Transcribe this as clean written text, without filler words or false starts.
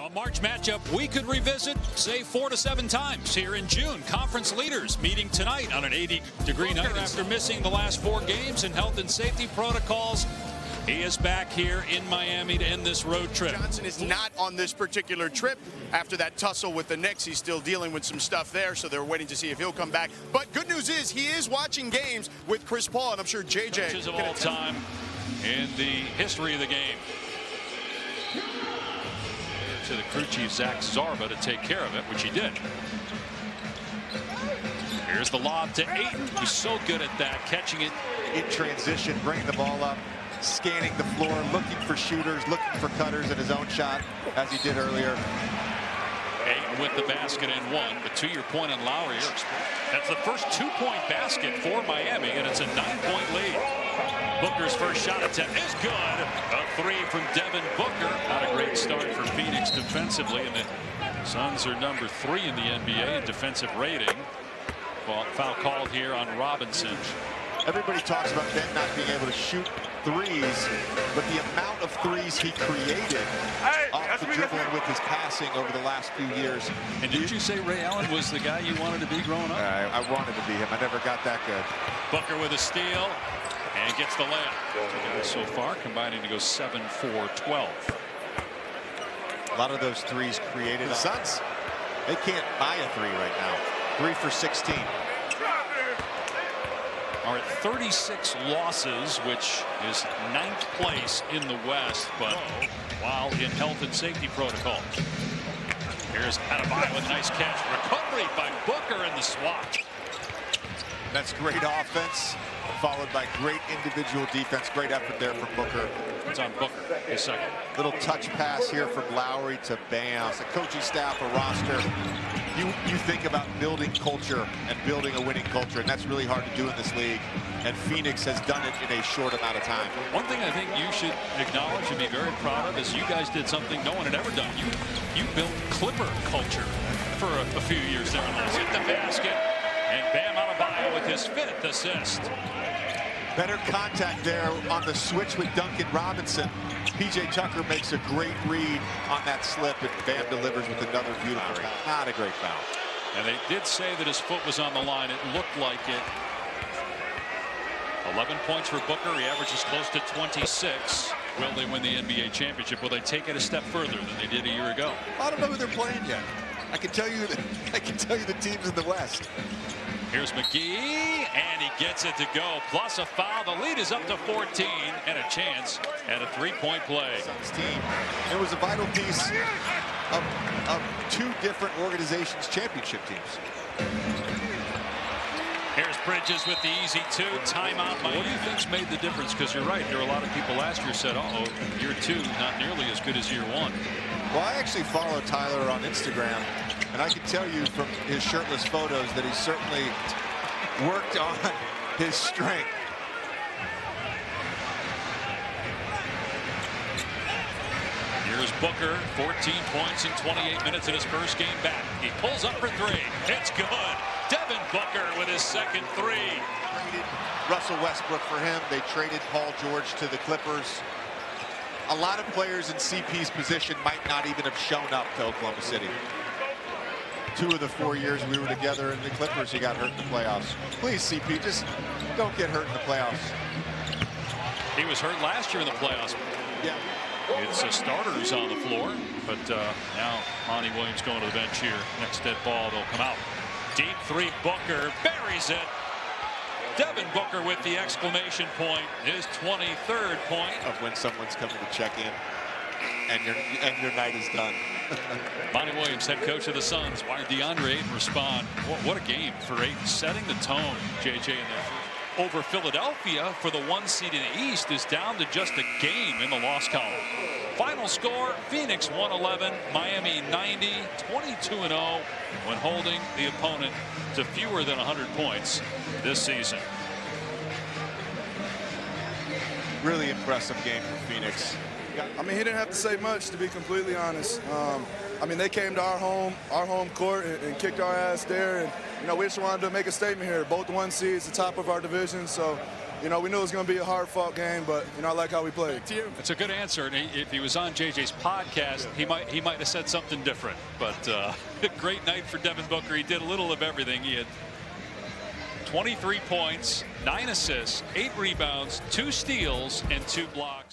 A March matchup we could revisit, say, 4 to 7 times here in June. Conference leaders meeting tonight on an 80-degree night after missing the last 4 games and health and safety protocols. He is back here in Miami to end this road trip. Johnson is not on this particular trip. After that tussle with the Knicks, he's still dealing with some stuff there, so they're waiting to see if he'll come back. But good news is he is watching games with Chris Paul, and I'm sure JJ... of all time in the history of the game. To the crew chief, Zach Zarba, to take care of it, which he did. Here's the lob to Ayton. He's so good at that, catching it in transition, bringing the ball up, scanning the floor, looking for shooters, looking for cutters in his own shot, as he did earlier. Ayton with the basket and one. The 2-year point on Lowry. That's the first 2-point basket for Miami, and it's a 9-point lead. Booker's first shot attempt is good. A 3 from Devin Booker. Not a great start for Phoenix defensively, and the Suns are number 3 in the NBA in defensive rating. Well, foul called here on Robinson. Everybody talks about Ben not being able to shoot threes, but the amount of threes he created off the dribbling with his passing over the last few years. And didn't you say Ray Allen was the guy you wanted to be growing up? I wanted to be him. I never got that good. Booker with a steal and gets the layup. So far combining to go 7-4-12. A lot of those threes created. The Suns, they can't buy a 3 right now. 3 for 16. Are at 36 losses, which is 9th place in the West, but while in health and safety protocols. Here's Adebayo with a nice catch. Recovery by Booker in the swat. That's great offense, followed by great individual defense. Great effort there from Booker. It's on Booker, his second. Little touch pass here from Lowry to Bam. The coaching staff, a roster. You think about building culture and building a winning culture, and that's really hard to do in this league. And Phoenix has done it in a short amount of time. One thing I think you should acknowledge and be very proud of is you guys did something no one had ever done. You built Clipper culture for a few years there. Hit the basket, and Bam Adebayo with his 5th assist. Better contact there on the switch with Duncan Robinson. P.J. Tucker makes a great read on that slip, and Bam delivers with another beautiful foul. Not a great foul. And they did say that his foot was on the line. It looked like it. 11 points for Booker. He averages close to 26. Will they win the NBA championship? Will they take it a step further than they did a year ago? I don't know who they're playing yet. I can tell you the teams in the West. Here's McGee, and he gets it to go. Plus a foul. The lead is up to 14, and a chance at a 3-point play. Suns team. It was a vital piece of 2 different organizations' championship teams. Here's Bridges with the easy 2. Timeout. What do you think's made the difference? Because you're right. There were a lot of people last year said, uh-oh, year 2 not nearly as good as year 1. Well, I actually follow Tyler on Instagram, and I can tell you from his shirtless photos that he's certainly worked on his strength. Here's Booker, 14 points in 28 minutes in his first game back. He pulls up for 3. It's good. Devin Booker with his second 3. Traded Russell Westbrook for him. They traded Paul George to the Clippers. A lot of players in CP's position might not even have shown up to Oklahoma City. 2 of the 4 years we were together in the Clippers, he got hurt in the playoffs. Please, CP, just don't get hurt in the playoffs. He was hurt last year in the playoffs. Yeah. It's a starter who's on the floor, but now Monty Williams going to the bench here. Next dead ball, they'll come out. Deep 3, Booker buries it. Devin Booker with the exclamation point, his 23rd point. Of when someone's coming to check in and your night is done. Monty Williams, head coach of the Suns. Why did DeAndre Ayton respond? What a game for Ayton, setting the tone, JJ, in there. Over Philadelphia for the 1 seed in the East is down to just a game in the loss column. Final score, Phoenix 111, Miami 90, 22-0 when holding the opponent to fewer than 100 points this season. Really impressive game for Phoenix. I mean, he didn't have to say much, to be completely honest. I mean, they came to our home court and kicked our ass there. And, you know, we just wanted to make a statement here. Both 1 seeds, the top of our division. So, you know, we knew it was going to be a hard-fought game, but, you know, I like how we played. Back to you. It's a good answer, and if he was on JJ's podcast, he might have said something different. But great night for Devin Booker. He did a little of everything. He had 23 points, 9 assists, 8 rebounds, 2 steals, and 2 blocks.